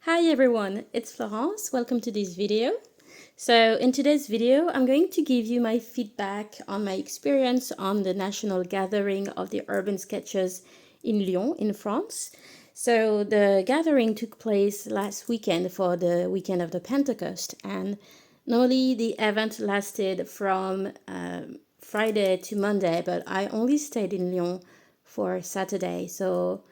Hi everyone, it's Florence. Welcome to this video. So in today's video, I'm going to give you my feedback on my experience on the national gathering of the urban sketches in Lyon in France. So the gathering took place last weekend for the weekend of the Pentecost, and normally the event lasted from Friday to Monday, but I only stayed in Lyon for Saturday. So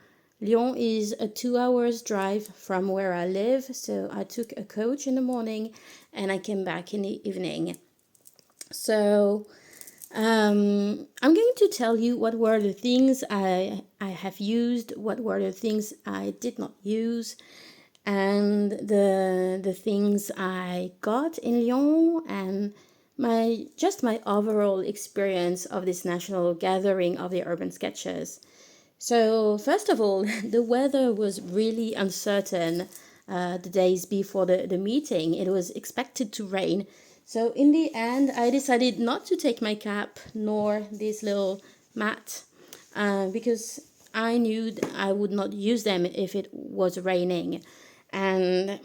Lyon is a 2 hours drive from where I live, so I took a coach in the morning and I came back in the evening. So I'm going to tell you what were the things I have used, what were the things I did not use, and the things I got in Lyon, and my overall experience of this national gathering of the urban sketches. So, first of all, the weather was really uncertain the days before the meeting. It was expected to rain. So, in the end, I decided not to take my cap nor this little mat because I knew I would not use them if it was raining. And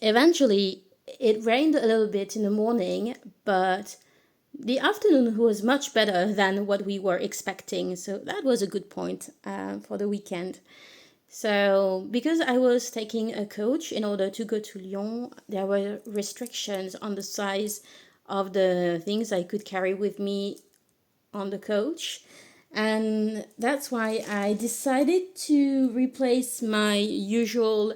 eventually, it rained a little bit in the morning, but the afternoon was much better than what we were expecting, so that was a good point for the weekend. So, because I was taking a coach in order to go to Lyon, there were restrictions on the size of the things I could carry with me on the coach. And that's why I decided to replace my usual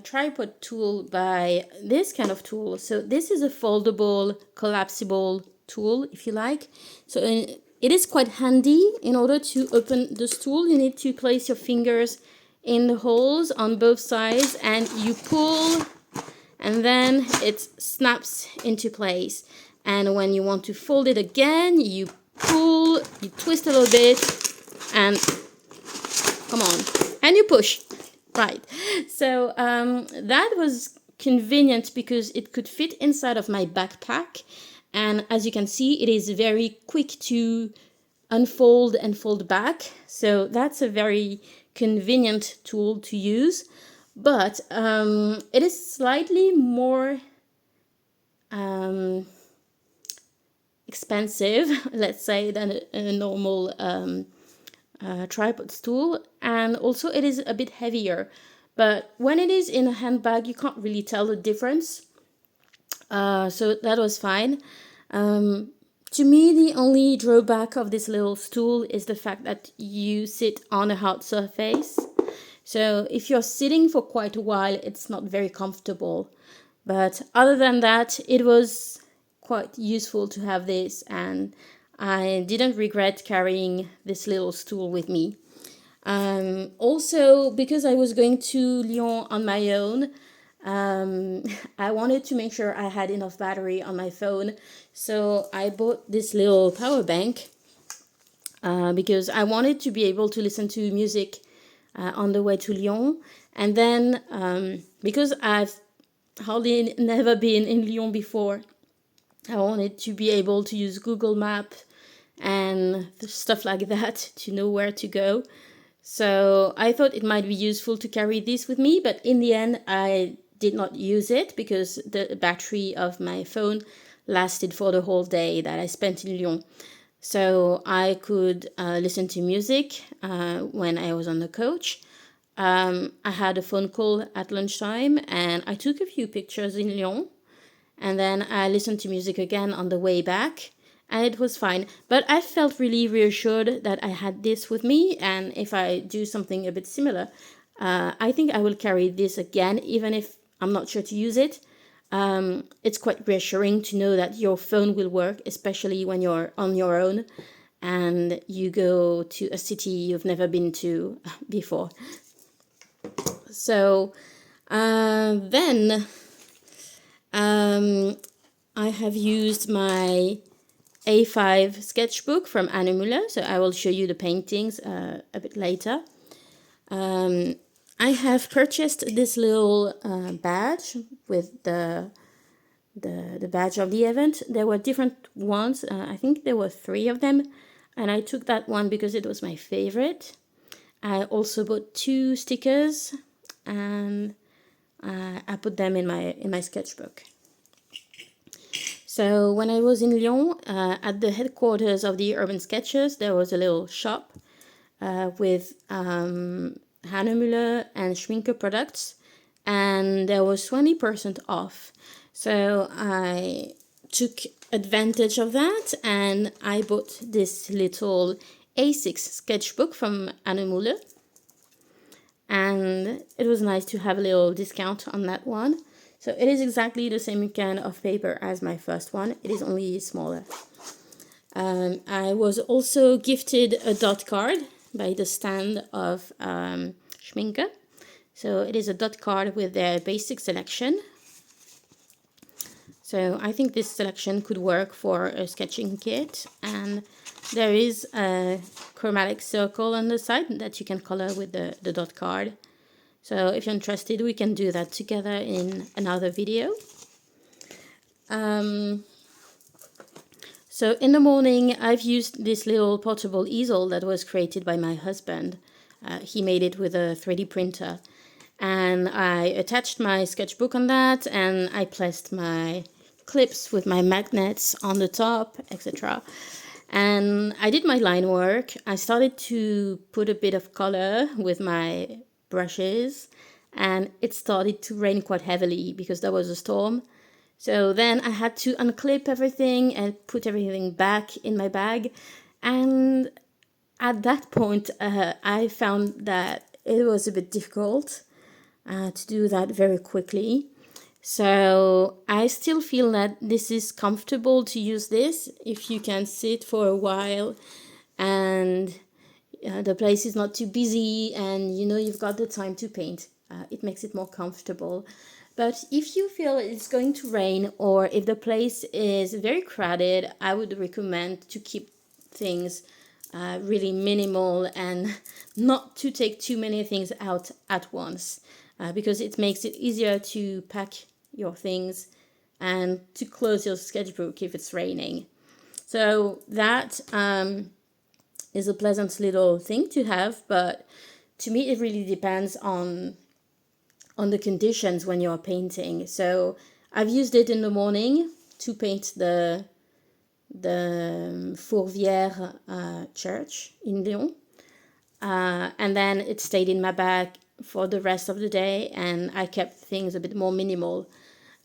tripod tool by this kind of tool. So this is a foldable, collapsible tool, if you like. So it is quite handy. In order to open this tool, you need to place your fingers in the holes on both sides and you pull, and then it snaps into place. And when you want to fold it again, you pull, you twist a little bit, and come on, and you push. Right. So that was convenient because it could fit inside of my backpack. And as you can see, it is very quick to unfold and fold back. So that's a very convenient tool to use. But it is slightly more expensive, let's say, than a normal tripod stool, and also it is a bit heavier. But when it is in a handbag, you can't really tell the difference. So that was fine. To me, the only drawback of this little stool is the fact that you sit on a hard surface. So if you're sitting for quite a while, it's not very comfortable. But other than that, it was quite useful to have this, and I didn't regret carrying this little stool with me. Also, because I was going to Lyon on my own, I wanted to make sure I had enough battery on my phone. So I bought this little power bank because I wanted to be able to listen to music on the way to Lyon. And then because I've hardly never been in Lyon before, I wanted to be able to use Google Map and stuff like that to know where to go. So I thought it might be useful to carry this with me, but in the end I did not use it because the battery of my phone lasted for the whole day that I spent in Lyon. So I could listen to music when I was on the coach. I had a phone call at lunchtime and I took a few pictures in Lyon. And then I listened to music again on the way back, and it was fine. But I felt really reassured that I had this with me, and if I do something a bit similar, I think I will carry this again, even if I'm not sure to use it. It's quite reassuring to know that your phone will work, especially when you're on your own and you go to a city you've never been to before. So then I have used my A5 sketchbook from Anne Muller, so I will show you the paintings a bit later. I have purchased this little badge with the badge of the event. There were different ones. I think there were 3 of them, and I took that one because it was my favorite. I also bought 2 stickers, and I put them in my sketchbook. So when I was in Lyon, at the headquarters of the Urban Sketches, there was a little shop with Hanemüller and Schminke products, and there was 20% off. So I took advantage of that, and I bought this little A6 sketchbook from Hanemüller, and it was nice to have a little discount on that one. So it is exactly the same kind of paper as my first one. It is only smaller. I was also gifted a dot card by the stand of Schminke. So it is a dot card with their basic selection. So I think this selection could work for a sketching kit. And there is a chromatic circle on the side that you can color with the dot card. So if you're interested, we can do that together in another video. So in the morning, I've used this little portable easel that was created by my husband. He made it with a 3D printer. And I attached my sketchbook on that, and I placed my clips with my magnets on the top, etc. And I did my line work. I started to put a bit of color with my brushes, and it started to rain quite heavily because there was a storm. So then I had to unclip everything and put everything back in my bag. And at that point, I found that it was a bit difficult to do that very quickly. So I still feel that this is comfortable to use this if you can sit for a while and the place is not too busy and you know you've got the time to paint. It makes it more comfortable. But if you feel it's going to rain or if the place is very crowded, I would recommend to keep things really minimal and not to take too many things out at once because it makes it easier to pack your things and to close your sketchbook if it's raining. So that is a pleasant little thing to have, but to me it really depends on the conditions when you're painting. So I've used it in the morning to paint the Fourvière church in Lyon, and then it stayed in my bag for the rest of the day, and I kept things a bit more minimal,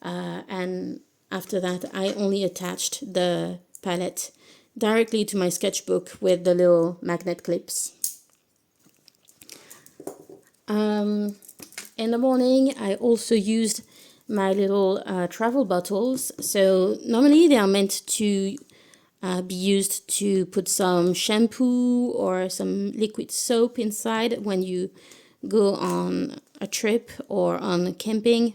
and after that I only attached the palette directly to my sketchbook with the little magnet clips. In the morning, I also used my little travel bottles. So normally they are meant to be used to put some shampoo or some liquid soap inside when you go on a trip or on camping.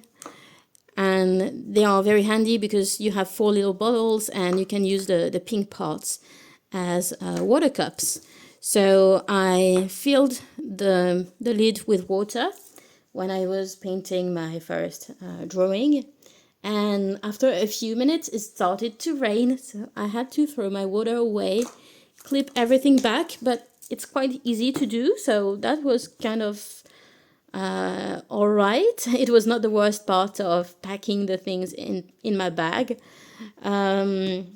And they are very handy because you have 4 little bottles and you can use the pink parts as water cups. So I filled the lid with water when I was painting my first drawing, and after a few minutes it started to rain, so I had to throw my water away, clip everything back, but it's quite easy to do, so that was kind of all right. It was not the worst part of packing the things in my bag. And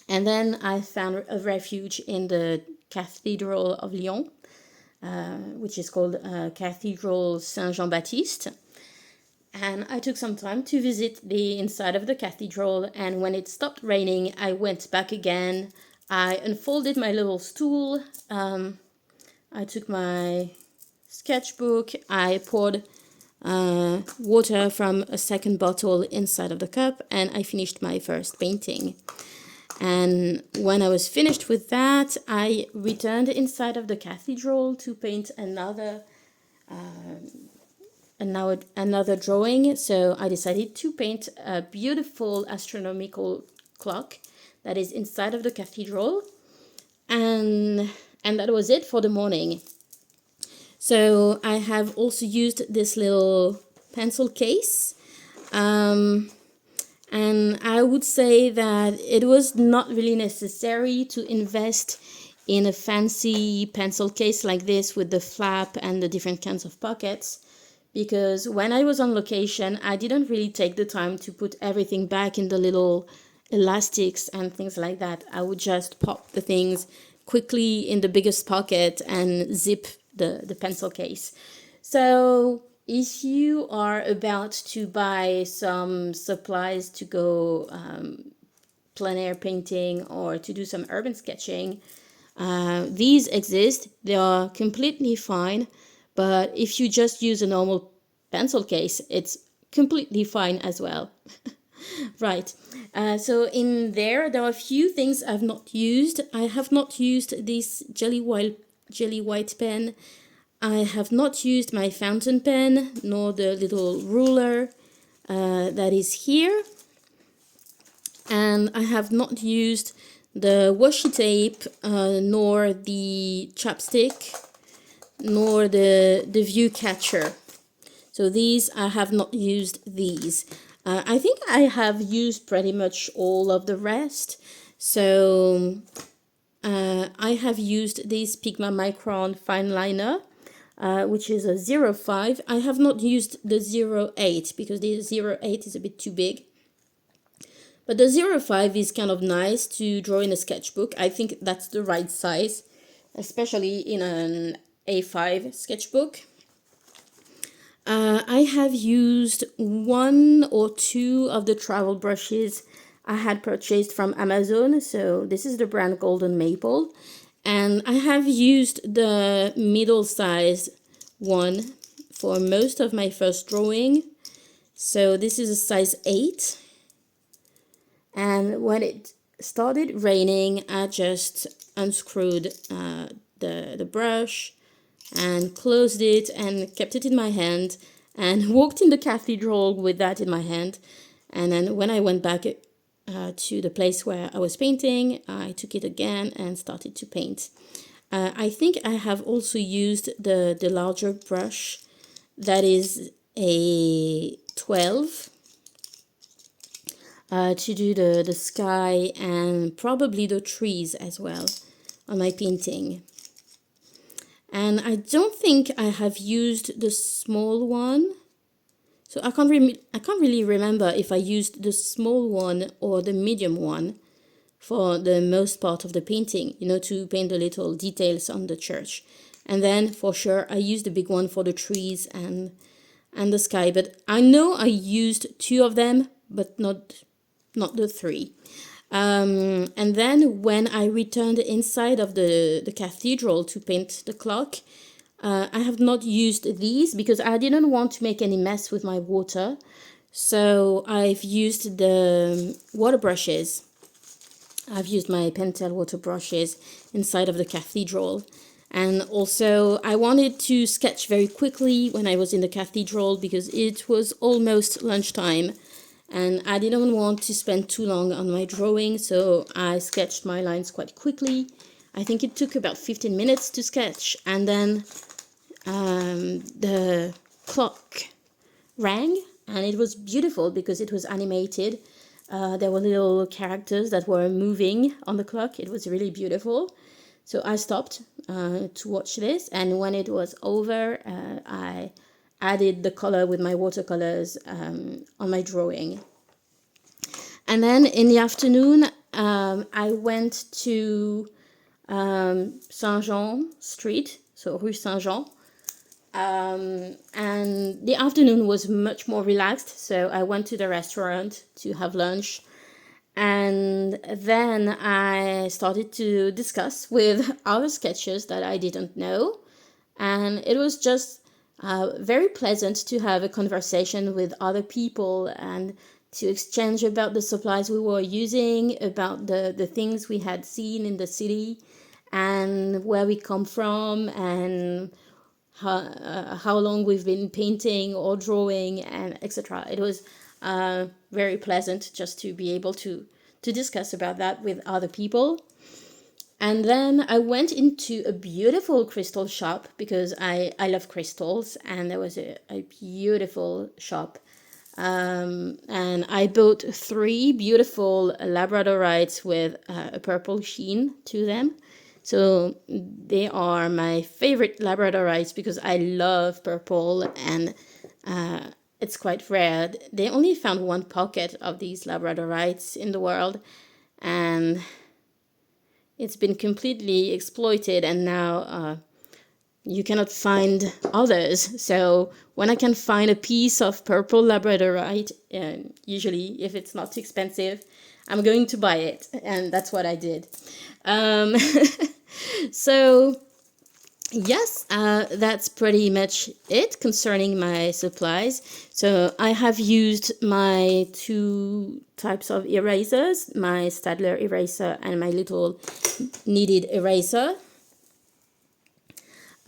then I found a refuge in the Cathedral of Lyon, which is called Cathedral Saint-Jean-Baptiste. And I took some time to visit the inside of the cathedral, and when it stopped raining, I went back again. I unfolded my little stool, I took my sketchbook, I poured water from a second bottle inside of the cup, and I finished my first painting. And when I was finished with that, I returned inside of the cathedral to paint another drawing. So I decided to paint a beautiful astronomical clock that is inside of the cathedral. And that was it for the morning. So I have also used this little pencil case. And I would say that it was not really necessary to invest in a fancy pencil case like this with the flap and the different kinds of pockets, because when I was on location, I didn't really take the time to put everything back in the little elastics and things like that. I would just pop the things quickly in the biggest pocket and zip the pencil case. So if you are about to buy some supplies to go plein air painting or to do some urban sketching, these exist. They are completely fine. But if you just use a normal pencil case, it's completely fine as well. Right. So in there are a few things I've not used. I have not used this jelly white pen. I have not used my fountain pen, nor the little ruler that is here. And I have not used the washi tape, nor the chapstick, nor the view catcher. So these, I have not used these. I think I have used pretty much all of the rest. So I have used this Pigma Micron fine liner, which is a 0.5. I have not used the 0.8 because the 0.8 is a bit too big. But the 0.5 is kind of nice to draw in a sketchbook. I think that's the right size, especially in an A5 sketchbook. I have used 1 or 2 of the travel brushes I had purchased from Amazon. So this is the brand Golden Maple. And I have used the middle size one for most of my first drawing. So this is a size 8. And when it started raining, I just unscrewed the brush and closed it and kept it in my hand and walked in the cathedral with that in my hand. And then when I went back to the place where I was painting, I took it again and started to paint. I think I have also used the larger brush that is a 12 to do the sky and probably the trees as well on my painting. And I don't think I have used the small one. So I can't really remember if I used the small one or the medium one for the most part of the painting, to paint the little details on the church. And then for sure I used the big one for the trees and the sky. But I know I used 2 of them, but not the 3. And then when I returned inside of the cathedral to paint the clock, I have not used these because I didn't want to make any mess with my water. So I've used the water brushes. I've used my Pentel water brushes inside of the cathedral. And also I wanted to sketch very quickly when I was in the cathedral because it was almost lunchtime. And I didn't want to spend too long on my drawing, so I sketched my lines quite quickly. I think it took about 15 minutes to sketch, and then the clock rang, and it was beautiful because it was animated. There were little characters that were moving on the clock. It was really beautiful. So I stopped to watch this, and when it was over, I added the color with my watercolors on my drawing. And then in the afternoon, I went to Saint-Jean Street, so Rue Saint-Jean. And the afternoon was much more relaxed, so I went to the restaurant to have lunch. And then I started to discuss with other sketchers that I didn't know. And it was just very pleasant to have a conversation with other people and to exchange about the supplies we were using, about the things we had seen in the city and where we come from and how long we've been painting or drawing and etc. It was very pleasant just to be able to discuss about that with other people. And then I went into a beautiful crystal shop because I love crystals, and there was a beautiful shop. And I bought 3 beautiful labradorites with a purple sheen to them. So they are my favorite labradorites because I love purple, and It's quite rare. They only found one pocket of these Labradorites in the world, and it's been completely exploited, and now you cannot find others. So when I can find a piece of purple Labradorite, usually if it's not too expensive, I'm going to buy it, and that's what I did. Um, so yes, that's pretty much it concerning my supplies. So I have used my two types of erasers, my Stadler eraser and my little kneaded eraser.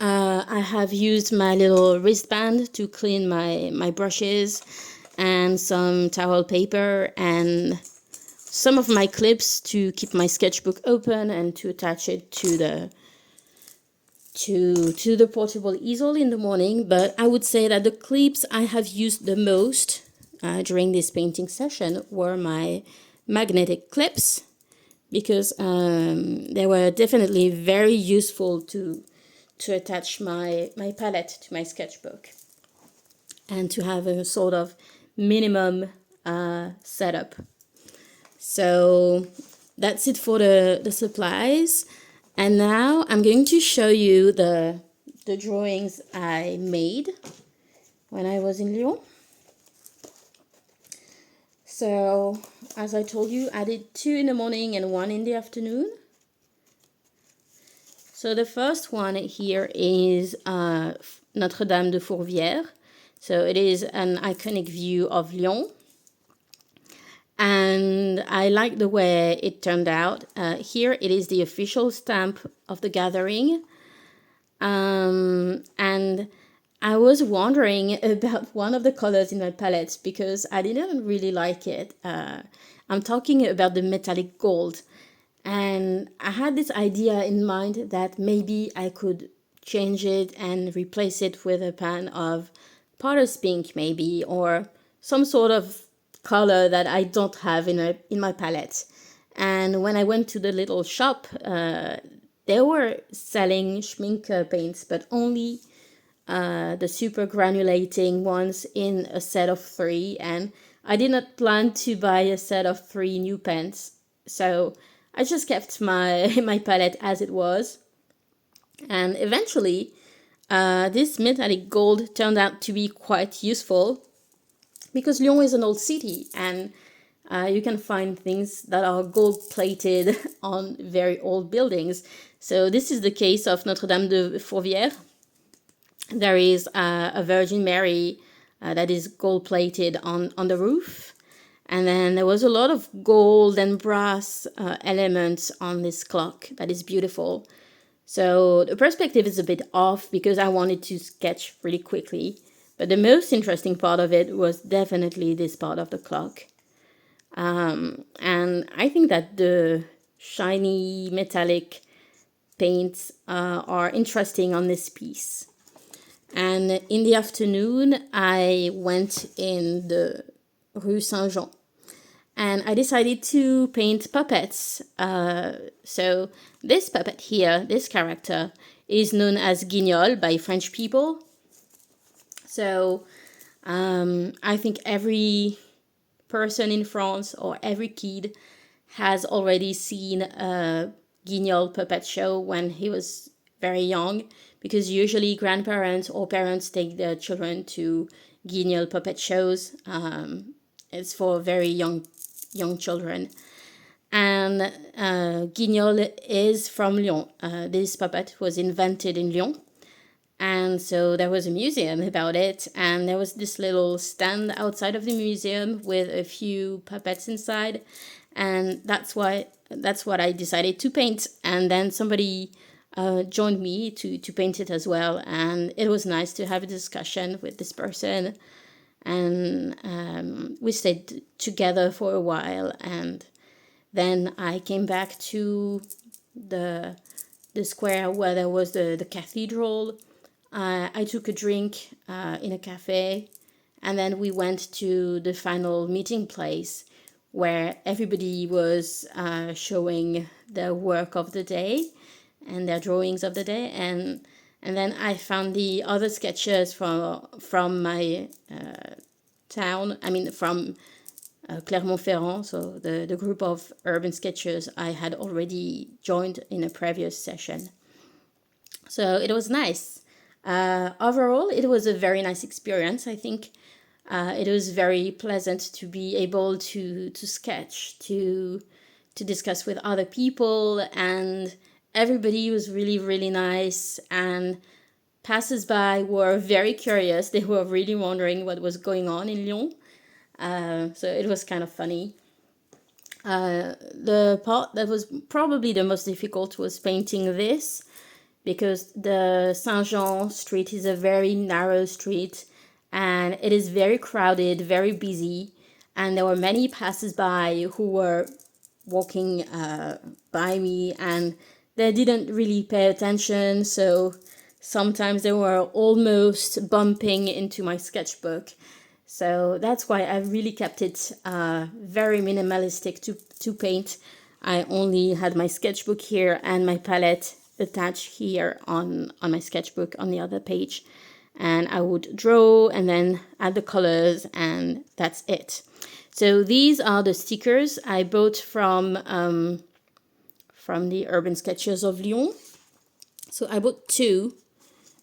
I have used my little wristband to clean my brushes, and some towel paper, and some of my clips to keep my sketchbook open and to attach it to the portable easel in the morning. But I would say that the clips I have used the most during this painting session were my magnetic clips, because they were definitely very useful to attach my palette to my sketchbook and to have a sort of minimum setup. So that's it for the supplies. And now I'm going to show you the drawings I made when I was in Lyon. So as I told you, I did 2 in the morning and 1 in the afternoon. So the first one here is Notre-Dame de Fourvière. So it is an iconic view of Lyon. And I like the way it turned out. Here it is the official stamp of the gathering. And I was wondering about one of the colors in my palette because I didn't really like it. I'm talking about the metallic gold. And I had this idea in mind that maybe I could change it and replace it with a pan of Potter's pink maybe, or some sort of color that I don't have in my palette. And when I went to the little shop, they were selling Schminke paints, but only the super granulating ones in a set of 3. And I did not plan to buy a set of 3 new pens. So I just kept my palette as it was. And eventually, this metallic gold turned out to be quite useful because Lyon is an old city, and you can find things that are gold-plated on very old buildings. So this is the case of Notre-Dame de Fourvière. There is a Virgin Mary that is gold-plated on the roof. And then there was a lot of gold and brass elements on this clock that is beautiful. So the perspective is a bit off because I wanted to sketch really quickly. But the most interesting part of it was definitely this part of the clock. And I think that the shiny metallic paints are interesting on this piece. And in the afternoon, I went in the Rue Saint-Jean. And I decided to paint puppets. So this puppet here, this character, is known as Guignol by French people. So I think every person in France or every kid has already seen a Guignol puppet show when he was very young, because usually grandparents or parents take their children to Guignol puppet shows. It's for very young children. And Guignol is from Lyon. This puppet was invented in Lyon. And so there was a museum about it, and there was this little stand outside of the museum with a few puppets inside, and that's what I decided to paint. And then somebody joined me to paint it as well, and it was nice to have a discussion with this person. And we stayed together for a while, and then I came back to the square where there was the cathedral. I took a drink in a cafe, and then we went to the final meeting place where everybody was showing their work of the day and their drawings of the day. And And then I found the other sketches from my town, I mean from Clermont-Ferrand, so the group of urban sketchers I had already joined in a previous session. So it was nice. Overall, it was a very nice experience. I think it was very pleasant to be able to sketch, to discuss with other people, and everybody was really, really nice. And passers-by were very curious. They were really wondering what was going on in Lyon. So it was kind of funny. The part that was probably the most difficult was painting this, because the Saint-Jean street is a very narrow street and it is very crowded, very busy. And there were many passers-by who were walking by me and they didn't really pay attention. So sometimes they were almost bumping into my sketchbook. So that's why I really kept it very minimalistic to paint. I only had my sketchbook here and my palette attached here on my sketchbook on the other page. And I would draw and then add the colors, and that's it. So these are the stickers I bought from the Urban Sketchers of Lyon. So I bought two.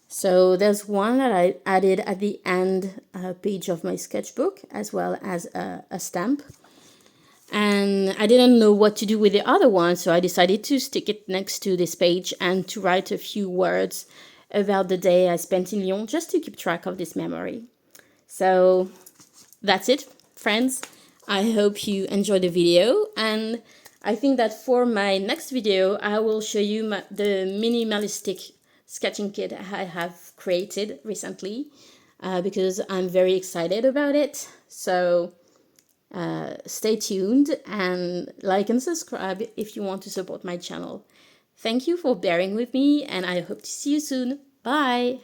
So there's one that I added at the end page of my sketchbook, as well as a stamp. And I didn't know what to do with the other one, so I decided to stick it next to this page and to write a few words about the day I spent in Lyon, just to keep track of this memory. So that's it, friends. I hope you enjoyed the video, and I think that for my next video, I will show you the minimalistic sketching kit I have created recently, because I'm very excited about it. So stay tuned and like and subscribe if you want to support my channel. Thank you for bearing with me, and I hope to see you soon. Bye!